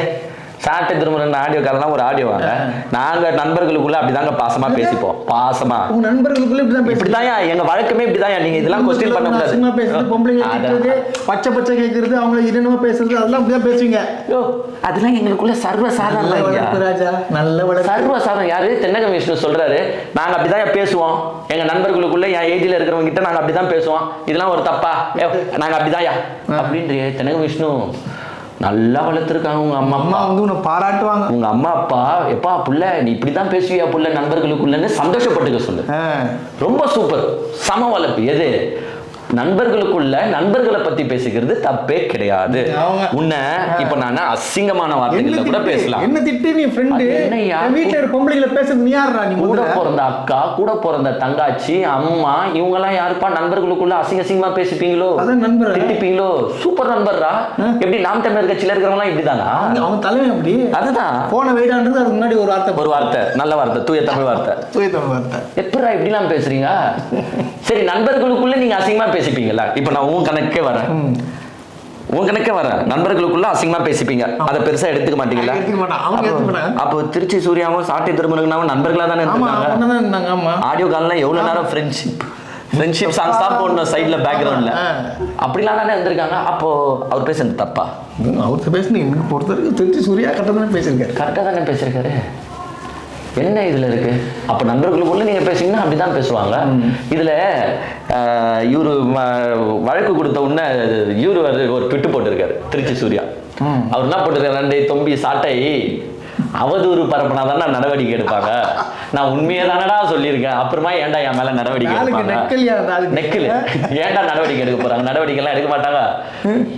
சாட்டை துரைமுருகன் ஆடியோ காலெல்லாம் ஒரு ஆடியோ வாங்க, நாங்க நண்பர்களுக்குள்ள அப்படிதாங்க பாசமா பேசிப்போம். பாசமா நண்பர்களுக்குள்ள இப்படிதான் எங்க வழக்கமே இப்படிதான். நீங்க இதெல்லாம் கொஸ்டின் பண்ண முடியாது. பச்சை கேட்கறது, அவங்க என்னமா பேசுறது, அதெல்லாம் அப்படிதான் பேசுவீங்க. அதெல்லாம் எங்களுக்குள்ள சர்வசாதாரணம். சர்வசாதாரணம். யாரு? தென்னகம் விஷ்ணு சொல்றாரு, நாங்க அப்படிதான் பேசுவோம், எங்க நண்பர்களுக்குள்ள என் ஏஜ்ல இருக்கிறவங்க கிட்ட நாங்க அப்படிதான் பேசுவோம், இதெல்லாம் ஒரு தப்பா? நாங்க அப்படிதான் அப்படின்ற தென்னகம் விஷ்ணு நல்லா வளர்த்துருக்காங்க. உங்க அம்மா வந்து உன்னை பாராட்டுவாங்க. உங்க அம்மா அப்பா எப்பா புள்ள நீ இப்படிதான் பேசுவியா புள்ள நண்பர்களுக்குள்ளன்னு சந்தோஷப்பட்டுக்க சொல்லு. ரொம்ப சூப்பர், சம வளர்ப்பு. எது? நண்பர்களுக்குள்ள நண்பர்களை பத்தி பேசிக்கிறது தப்பே கிடையாது. உன்னை இப்ப நான் அசிங்கமான வார்த்தைகளை கூட பேசலாம். என்ன திட்டு நீ ஃப்ரெண்ட், வீட்ல இருக்க பொம்பளைகளை பேசுறது நீ யாரா? நீ கூட பிறந்த அக்கா, கூட பிறந்த தங்காச்சி, அம்மா, இவங்க எல்லாம் யாருப்பா நண்பர்களுக்குள்ள அசிங்கமா பேசிப்பீங்களோ, திட்டிப்பீங்களோ? சூப்பர் நண்பர்ரா. எப்படி நாம் தமிழர் கட்சியில இருக்கிறவங்க எல்லாம் இப்படிதானா? அவங்க தலைமை அப்படி. அதுதான் போன வெயிடான்றது அதுக்கு முன்னாடி ஒரு வார்த்தை, நல்ல வார்த்தை, தூய தமிழ் வார்த்தை. எப்படா இப்படிலாம் பேசுறீங்க? சரி, நண்பர்களுக்குள்ள நீங்க அசிங்கமா பேசிப்பீங்களா? இப்ப நான் உன் கணக்கே வரேன், நண்பர்களுக்குள்ள அசிங்கமா பேசிப்பீங்க, அதை பெருசா எடுத்துக்க மாட்டீங்களா? அப்போ திருச்சி சூர்யாவும் சாட்டை துரைமுருகனாவும் நண்பர்களா தானே இருந்தாங்க. ஆடியோ கால்லாம் எவ்வளவு நேரம் ஃப்ரெண்ட்ஷிப் சாங்ஸ் தான் போடணும் சைட்ல பேக்ரவுண்ட்ல, அப்படிலாம் தானே இருந்திருக்காங்க. அப்போ அவர் பேசுறது தப்பா? அவர் பேசுனீங்க பொறுத்தவரைக்கும் திருச்சி சூர்யா கரெக்டா தானே பேசியிருக்காரு. என்ன இதுல இருக்கு? அப்ப நண்பர்களுக்குள்ள நீங்க பேசீங்கன்னா அப்படிதான் பேசுவாங்க. இதுல இவரு வழக்கு கொடுத்த உடனே இவரு ஒரு ட்விட்டு போட்டிருக்காரு திருச்சி சூர்யா. அவர் என்ன போட்டிருக்காரு? ரெண்டே தொம்பி சாட்டை அவதூறு பரப்புனாதானே நடவடிக்கை எடுப்பாங்க. நான் உண்மையே தானடா சொல்லியிருக்கேன், அப்புறமா ஏன்டா என் மேல நடவடிக்கை எடுப்பாங்க? நெக்கில் ஏன்டா நடவடிக்கை எடுக்க போறாங்க? நடவடிக்கை எல்லாம் எடுக்க மாட்டாங்க.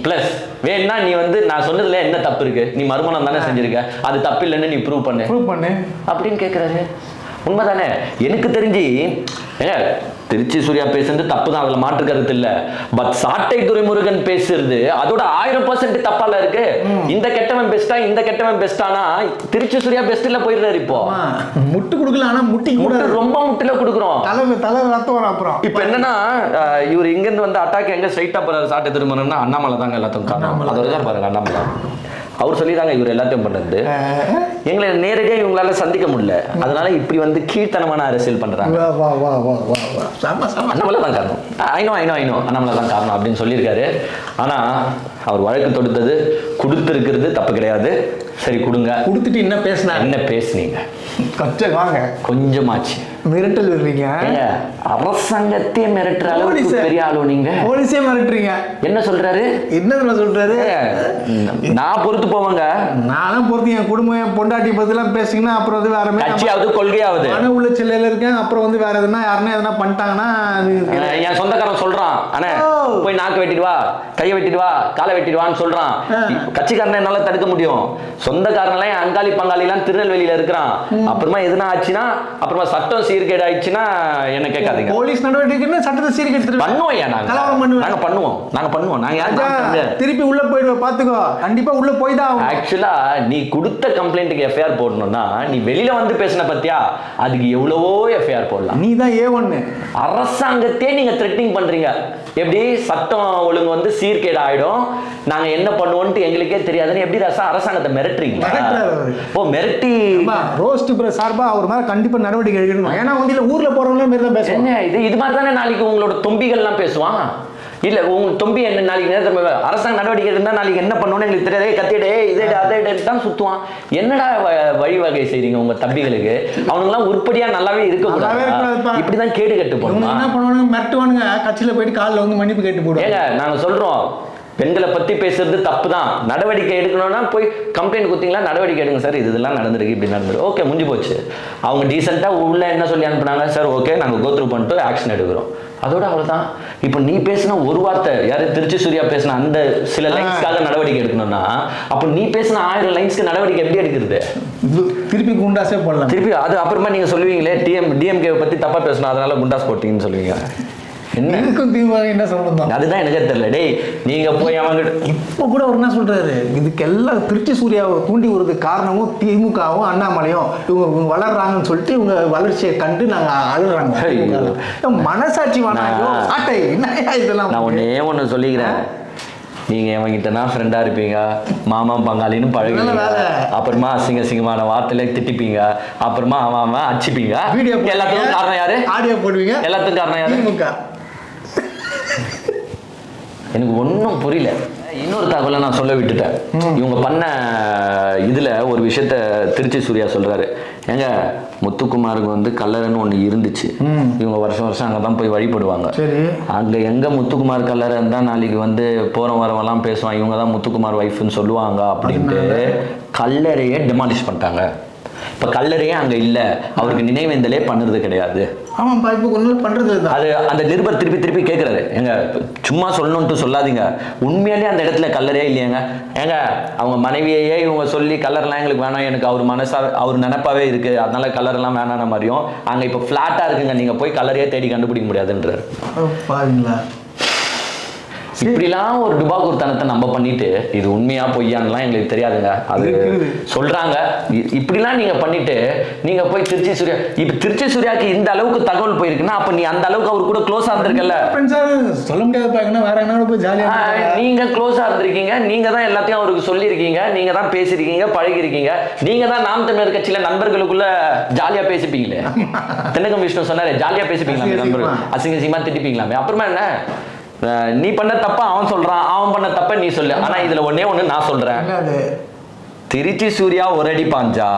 பிளஸ் வேணா நீ வந்து நான் சொன்னதுல என்ன தப்பு இருக்கு? நீ மறுமணம் தானே செஞ்சிருக்க, அது தப்பு இல்லைன்னு நீ ப்ரூவ் பண்ணு அப்படின்னு கேட்கிறாரு. உண்மைதானே? எனக்கு தெரிஞ்சு திருச்சி சூர்யா பேசுறது தப்பு தான், அதுல மாற்று கருத்து இல்ல. பட் சாட்டை துரைமுருகன் பேசுறது அதோட 1000% தப்பால இருக்கு. இந்த கெட்டவன் பெஸ்டா, இந்த கெட்டவன் பெஸ்டானா திருச்சி சூர்யா பெஸ்ட்ல போயிடுறாரு. இப்போ முட்டு கொடுக்கல, ஆனா முட்டி கூட ரொம்ப முட்டில கொடுக்குறோம். தலை ரத்தம் வரும். அப்புறம் இப்ப என்னன்னா இவர் இங்க இருந்து வந்து அட்டாக் எங்க ஸ்ட்ரைட்டா போறாரு சாட்டை துரைமுருகன்னா அண்ணாமலை தாங்க எல்லாத்துக்கும் காரணம். அதோட தான் பாருங்க அண்ணாமலை அவர் சொல்லிதாங்க இவர் எல்லாத்தையும் பண்ணது. எங்களை நேரடியாக இவங்களால சந்திக்க முடியல, அதனால இப்படி வந்து கீழ்த்தனமான அரசியல் பண்றாங்க. அண்ணாமலை தான் காரணம், ஐநோ அண்ணாமலை தான் காரணம் அப்படின்னு சொல்லியிருக்காரு. ஆனா அவர் வழக்கு தொடுத்தது கொடுத்துருக்கிறது தப்பு கிடையாது. சரி கொடுங்க, கொடுத்துட்டு என்ன பேசுனீங்க கொஞ்சம் வாங்க, கொஞ்சமாச்சு மிரட்டல் விடுறீங்க. அரசாங்கத்தையே மிரட்டுற அளவுக்கு பெரிய ஆளு நீங்க. போலீஸே மிரட்டுறீங்க. என்ன சொல்றாரு? நான் பொறுத்து போவாங்க, நானும் பொறுத்து என் குடும்பம் என் பொண்டாட்டி பத்திலாம் பேசிங்கன்னா அப்புறம் வந்து வேற கட்சியாவது கொள்கையாவது மன உளைச்சல்ல இருக்கேன். அப்புறம் வந்து வேற எதுனா யாருன்னா எதனா பண்ணிட்டாங்கன்னா என் சொந்தக்காரன் சொல்றான், அண்ணே போய் நாக்கு வெட்டிட்டு வா, கையை வெட்டிட்டு வா, காலை வெட்டிடுவான்னு சொல்றான். கட்சிக்காரனை என்னால தடுக்க முடியும். சொந்தக்காரன் என் அங்காளி பங்காளி எல்லாம் திருநெல்வேலியில இருக்கிறான். அப்புறமா எதுனா ஆச்சுன்னா, அப்புறமா சட்டம் சீர்கேடு ஆயிடுச்சுன்னா என்ன கேட்காதீங்க. போலீஸ் நடவடிக்கை சட்டத்தை சீர்கேடு பண்ணுவோம். நாங்க பண்ணுவோம். திருப்பி உள்ள போயிடுவோம், பாத்துக்கோ. கண்டிப்பா உள்ள போய் தான். ஆக்சுவலா நீ கொடுத்த கம்ப்ளைண்ட்டுக்கு எஃப்ஐஆர் போடணும்னா நீ வெளியில வந்து பேசின பத்தியா, அதுக்கு எவ்வளவோ எஃப்ஐஆர் போடலாம். நீ தான் A1. அரசாங்கத்தையே நீங்க த்ரெட்னிங் பண்றீங்க. எப்படி சட்டம் ஒழுங்கு வந்து சீர்கேடு ஆயிடும், நாங்க என்ன பண்ணுவோம்னு எங்களுக்கே தெரியாதுன்னு எப்படி அரசாங்கத்தை மிரட்டுறீங்க? ஓ மிரட்டி ரோஸ்ட் சார்பா அவர் மேல கண்டிப்பா நடவடிக்கை எடுக்கணும். ஏன்னா வந்து ஊர்ல போறவங்க மாதிரி தான் பேசுவாங்க. இது மாதிரி தானே நாளைக்கு உங்களோட தொம்பிகள் எல்லாம் பேசுவான். இல்ல உங்க தொம்பி என்ன நாளைக்கு நேரத்தில் அரசாங்க நடவடிக்கை இருந்தா நாளைக்கு என்ன பண்ணுவோன்னு எங்களுக்கு தெரியாது. கத்திடே இதே அதே தான் சுத்துவான். என்னடா வழிவகை செய்றீங்க உங்க தம்பிகளுக்கு? அவனுங்கெல்லாம் உருப்படியா நல்லாவே இருக்க இப்படிதான் கேடு கட்டு போகணும். என்ன பண்ணுவானுங்க, மிரட்டுவானுங்க. கட்சியில போயிட்டு காலில் வந்து மன்னிப்பு கேட்டு போடுவாங்க. நாங்க சொல்றோம் பெண்களை பத்தி பேசுறது தப்பு தான், நடவடிக்கை எடுக்கணும்னா போய் கம்ப்ளைண்ட் கொடுத்தீங்களா, நடவடிக்கை எடுங்க சார், இதெல்லாம் நடந்திருக்கு, இப்படி நடந்துருக்கு, ஓகே முடிஞ்சு போச்சு. அவங்க டீசெண்டா உள்ள என்ன சொல்லி அனுப்புனாங்க, சார் ஓகே நாங்க கோத்ரூ பண்ணிட்டு ஆக்ஷன் எடுக்கிறோம், அதோட அவ்வளவுதான். இப்போ நீ பேசின ஒரு வார்த்தை, யாரு திருச்சி சூர்யா பேசின அந்த சில லைன்ஸ்க்காக நடவடிக்கை எடுக்கணும்னா, அப்போ நீ பேசின 1000 லைன்ஸ்க்கு நடவடிக்கை எப்படி எடுக்கிறது? திருப்பி குண்டாஸே போடலாம். திருப்பி அது அப்புறமா நீங்க சொல்லுவீங்களே டிஎம்கே பத்தி தப்பா பேசணும் அதனால குண்டாஸ் போட்டீங்கன்னு சொல்லுவீங்க. என்ன சொல்றது? அதுதான் எனக்கு தெரியல. டேய் நீங்க போய் அவங்க இப்ப கூட அவர் என்ன சொல்றாரு, இதுக்கெல்லாம் திருச்சி சூர்யாவை தூண்டி வருது காரணமும் திமுகவும் அண்ணாமலையும் இவங்க வளர்றாங்கன்னு சொல்லிட்டு இவங்க வளர்ச்சியை கண்டு நாங்க அழுறாங்க. மனசாட்சி இதெல்லாம் நான் ஒண்ணு சொல்லிக்கிறேன். நீங்க இவங்கிட்டனா ஃப்ரெண்டா இருப்பீங்க, மாமா பங்காளின்னு பழகுவீங்க, அப்புறமா அசிங்கமான வார்த்தையில திட்டிப்பீங்க, அப்புறமா அவன் அடிச்சுப்பீங்க. எல்லாத்துக்கும் காரணம் யாரு? ஆடியோ போடுவீங்க. எல்லாத்துக்கும் காரணம் யாரு? எனக்கு ஒன்றும் புரியல. இன்னொரு தகவலை நான் சொல்ல விட்டுட்டேன். இவங்க பண்ண இதுல ஒரு விஷயத்த திருச்சி சூர்யா சொல்றாரு. ஏங்க முத்துக்குமாருக்கு வந்து கல்லறைன்னு ஒண்ணு இருந்துச்சு, இவங்க வருஷம் அங்கதான் போய் வழிபடுவாங்க. அங்க எங்க முத்துக்குமார் கல்லறை இருந்தா நாளைக்கு வந்து போற வரவெல்லாம் பேசுவாங்க, இவங்க தான் முத்துக்குமார் வைஃப்னு சொல்லுவாங்க அப்படின்ட்டு கல்லறையே டெமாலிஷ் பண்ணிட்டாங்க. இப்ப கல்லறையே அங்க இல்ல, அவருக்கு நினைவேந்தலே பண்ணுறது கிடையாது. ஆமாப்பா, இப்போ ஒன்றும் பண்றது இல்லை. அது அந்த நிருபர் திருப்பி கேட்குறாரு, ஏங்க சும்மா சொல்லணும்ட்டு சொல்லாதீங்க, உண்மையிலேயே அந்த இடத்துல கல்லறையே இல்லையாங்க. ஏங்க அவங்க மனைவியையே இவங்க சொல்லி கல்லறைலாம் எங்களுக்கு வேணாம், எனக்கு அவர் நினைப்பாவே இருக்கு, அதனால கல்லறைலாம் வேணான மாதிரியும் அங்கே இப்போ ஃப்ளாட்டாக இருக்குங்க, நீங்கள் போய் கல்லறையே தேடி கண்டுபிடிக்க முடியாதுன்றாரு. பாருங்களா, இப்படிலாம் ஒரு டுபாகூர்த்தனத்தை நம்ம பண்ணிட்டு இது உண்மையா பொய்யான்லாம் எங்களுக்கு தெரியாதுங்க, அது சொல்றாங்க. இப்படிலாம் நீங்க பண்ணிட்டு நீங்க போய் திருச்சி சூர்யா, இப்ப திருச்சி சூர்யாக்கு இந்த அளவுக்கு தகவல் போயிருக்குன்னா அப்ப நீ அந்த அளவுக்கு அவர் கூட க்ளோஸா இருந்திருக்கல. சொல்ல முடியாது, வேற என்ன போய் ஜாலியா நீங்க க்ளோஸா இருந்திருக்கீங்க, நீங்க தான் எல்லாத்தையும் அவருக்கு சொல்லியிருக்கீங்க, நீங்க தான் பேசிருக்கீங்க, பழகிருக்கீங்க, நீங்க தான் நாம் தமிழர் கட்சியில நண்பர்களுக்குள்ள ஜாலியா பேசிப்பீங்களே. தென்னகம் விஷ்ணு சொன்னாரு ஜாலியா பேசிப்பீங்களா நண்பர்கள், அசிங்கமா திட்டிப்பீங்களாமே. அப்புறமா என்ன, நீ பண்ண தப்ப அவன் சொல்றான், அவன் பண்ண தப்ப நீ சொல்லு. ஆனா இதுல ஒண்ணு நான் சொல்றேன், திருச்சி சூர்யா ஒரு அடி பாஞ்சா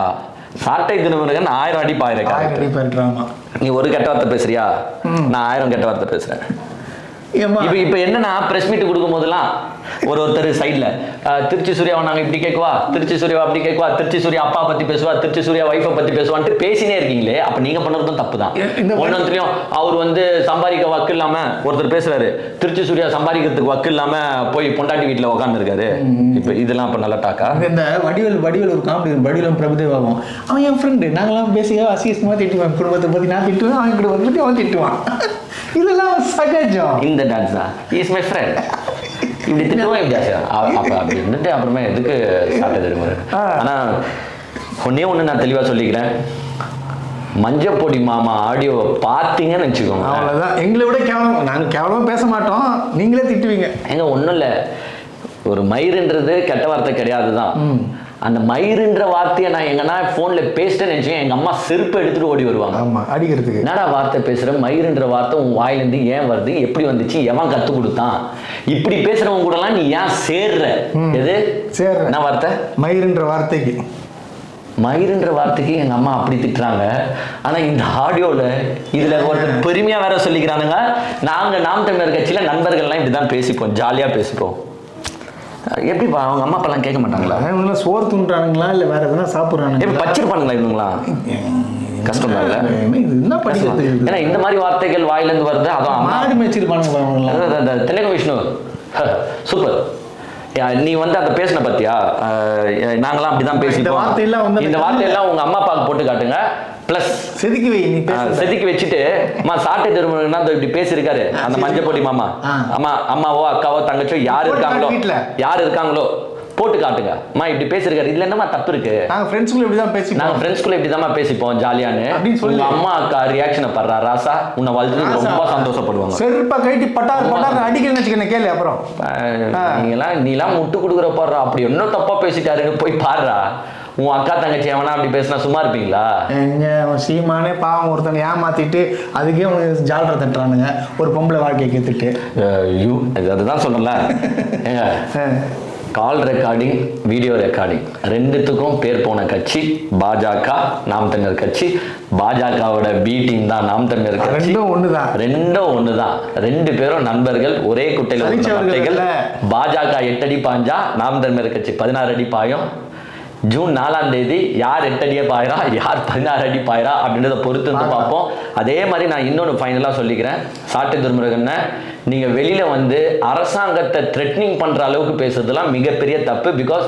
சாட்டை திருமுருகன் 1000 அடி பாயிரம். நீ ஒரு கெட்ட வார்த்தை பேசுறியா, நான் 1000 கெட்ட வார்த்தை பேசுறேன். இப்ப என்னன்னா பிரஸ் மீட் கொடுக்கும் போதெல்லாம் ஒருத்தர் சைட்ல திருச்சி சூர்யாவை நாங்க இப்படி கேட்குவா, திருச்சி சூர்யாவை அப்படி கேட்குவா, திருச்சி சூர்யா அப்பா பத்தி பேசுவா, திருச்சி சூர்யா வைஃபை பத்தி பேசுவான்ட்டு பேசினே இருக்கீங்களே, அப்ப நீங்க பண்றதும் தப்பு தான். ஒன்னொன்னுலயும் அவர் வந்து சம்பாதிக்க வக்கு இல்லாம ஒருத்தர் பேசுறாரு, திருச்சி சூர்யா சம்பாதிக்கிறதுக்கு வக்கு இல்லாம போய் பொண்டாட்டி வீட்டுல உட்கார்ந்து இருக்காரு. இப்ப இதெல்லாம் இப்ப நல்ல டாக்கா? இந்த வடிவேல் ஒரு காமெடி, வடிவேலும் பிரபுதேவாகும், அவன் என் ஃப்ரெண்டு, நாங்களாம் பேசியா அசிங்கமா திட்டுவான், குடும்பத்தை பத்தி நான் திட்டுவேன், அவன் குடும்பத்தை பத்தி அவன் திட்டுவான். இதெல்லாம் சகஜம். இந்த டான்ஸ் தான் இஸ் மை ஃப்ரெண்ட், இப்படி திட்டுவோம் இப்படி ஆசை அப்ப அப்படி இருந்துட்டு அப்புறமே எதுக்கு சாப்பிட்டது இருமுறை. ஆனா ஒன்னே ஒண்ணு நான் தெளிவா சொல்லிக்கிறேன், மஞ்சப்பொடி மாமா ஆடியோ பார்த்தீங்கன்னு வச்சுக்கோங்க, அவ்வளவுதான். எங்களை விட கேவலம், நாங்க கேவலமா பேச மாட்டோம், நீங்களே திட்டுவீங்க. எங்க ஒண்ணும் இல்ல, ஒரு மயிருன்றது கெட்ட வார்த்தை கிடையாதுதான். அந்த மயிருன்ற வார்த்தையை நான் எங்கன்னா போன்ல பேசிட்டேன்னு நினைச்சேன், எங்க அம்மா செருப்பு எடுத்துட்டு ஓடி வருவாங்க. ஆமா, அடிக்கிறதுக்கு. என்னடா வார்த்தை பேசுற, மயிருன்ற வார்த்தை உன் வாயிலிருந்து ஏன் வருது, எப்படி வந்துச்சு, எவன் கத்து கொடுத்தான், இப்படி பேசுறவங்க கூட எல்லாம் நீ ஏன் சேர்ற, எது சேர்ற என்ன வார்த்தை, மயிருன்ற வார்த்தைக்கு. மயிருன்ற வார்த்தைக்கு எங்க அம்மா அப்படி திட்டுறாங்க. ஆனா இந்த ஆடியோல இதுல ஒரு பெருமையா வேற சொல்லிக்கிறானுங்க, நாங்க நாம் தமிழர் கட்சியில நண்பர்கள்லாம் இப்படிதான் பேசிப்போம், ஜாலியா பேசிப்போம். எப்படிப்பா அவங்க அம்மா அப்பெல்லாம் கேட்க மாட்டாங்களா? இவங்க சோறு துண்டுறானுங்களா இல்ல வேற எதுனா சாப்பிடுறானுங்களா? எப்படி பச்சிருப்பானுங்களா இவங்களா? கஷ்டம் இல்ல என்ன படிக்கிறது? ஏன்னா இந்த மாதிரி வார்த்தைகள் வாயிலிருந்து வருது. அதான் மாடு மேய்ச்சிருப்பானுங்க. தெலுங்கு விஷ்ணு சூப்பர். நீ வந்து அந்த பேசின பத்தியா, நாங்களாம் அப்படிதான் பேசிப்போம், இந்த வார்த்தையெல்லாம் உங்க அம்மா அப்பாவுக்கு போட்டு காட்டுங்க, பிளஸ் செதுக்கி வை, நீ செதுக்கி வச்சுட்டு சாட்டை திருமணம்னா இப்படி பேசியிருக்காரு அந்த மஞ்சப்பொடி மாமா, அம்மாவோ அக்காவோ தங்கச்சோ யாரு இருக்காங்களோ போட்டு காட்டுங்க, அம்மா இப்படி பேசிருக்காரு, இதுல என்னமா தப்பு இருக்கு, நாங்க ஃப்ரெண்ட்ஸ்குள்ள இப்படிதான் பேசிப்போம் ஜாலியான்னு உங்க அம்மா அக்கா ரியாக்ஷனை பண்றா ராசா, உன்னை வாழ்த்து ரொம்ப சந்தோஷப்படுவாங்க. செருப்பா கைட்டி பட்டார் அடிக்கணும்னு கேளு. அப்புறம் நீலாம் முட்டு கொடுக்குற பாடுறா, அப்படி இன்னும் தப்பா பேசிட்டாருன்னு போய் பாடுறா. உன் அக்கா தங்கச்சி எவனா அப்படி பேசினா சும்மா இருப்பீங்களா? சீமானே பாவம் ஒருத்தனை ஏமாத்திட்டு அதுக்கே உனக்கு ஜாலரை தட்டுறானுங்க, ஒரு பொம்பளை வாழ்க்கையை கேத்துட்டு. அதுதான் சொல்லல, கால் ரெக்கார்டிங் வீடியோ ரெக்கார்டிங் ரெண்டுத்துக்கும் பேர் போன கட்சி பாஜக, நாம் தமிழர் கட்சி. பாஜகவோட பி டீம் தான் நாம் தமிழர் கட்சி. ரெண்டும் ஒண்ணுதான், ரெண்டு பேரும் நண்பர்கள், ஒரே குட்டைகள். பாஜக 8 அடி பாஞ்சா நாம் தமிழர் கட்சி 16 அடி பாயும். ஜூன் 4ஆம் தேதி யார் 8 அடியே பாயிரா, யார் 16 அடி பாயிரா அப்படின்றத பொறுத்து வந்து பார்ப்போம். அதே மாதிரி நான் இன்னொன்று ஃபைனலாக சொல்லிக்கிறேன், சாட்டை துர்முருகன்னு நீங்க வெளியில வந்து அரசாங்கத்தை த்ரெட்னிங் பண்ற அளவுக்கு பேசுறதுலாம் மிகப்பெரிய தப்பு. பிகாஸ்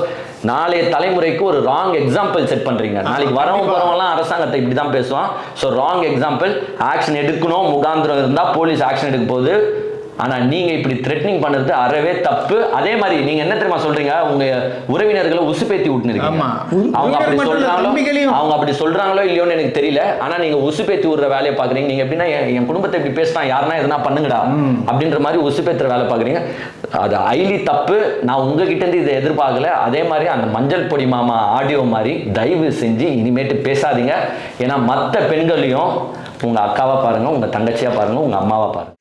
நாளைய தலைமுறைக்கு ஒரு ராங் எக்ஸாம்பிள் செட் பண்றீங்க. நாளைக்கு வரவங்கலாம் அரசாங்கத்தை இப்படிதான் பேசுவான். ஸோ ராங் எக்ஸாம்பிள், ஆக்ஷன் எடுக்கணும், முகாந்திரம் இருந்தா போலீஸ் ஆக்ஷன் எடுக்க போகுது. ஆனா நீங்க இப்படி த்ரெட்னிங் பண்றது அறவே தப்பு. அதே மாதிரி நீங்க என்ன தெரியுமா சொல்றீங்க, உங்க உறவினர்களை உசுப்பேத்தி விட்டுருக்கீங்க. அவங்க அப்படி சொல்றாங்களோ இல்லையோன்னு எனக்கு தெரியல, ஆனா நீங்க உசுப்பேத்தி விடுற வேலையை பாக்குறீங்க. நீங்க எப்படின்னா என் குடும்பத்தை இப்படி பேசினா யாருன்னா எதுனா பண்ணுங்கடா அப்படின்ற மாதிரி உசுப்பேத்துற வேலை பாக்குறீங்க. அது ஹைலி தப்பு. நான் உங்ககிட்ட இருந்து இதை எதிர்பார்க்கல. அதே மாதிரி அந்த மஞ்சள் பொடி மாமா ஆடியோ மாதிரி தயவு செஞ்சு இனிமேட்டு பேசாதீங்க. ஏன்னா மற்ற பெண்களையும் உங்க அக்காவா பாருங்க, உங்க தங்கச்சியா பாருங்க, உங்க அம்மாவா பாருங்க.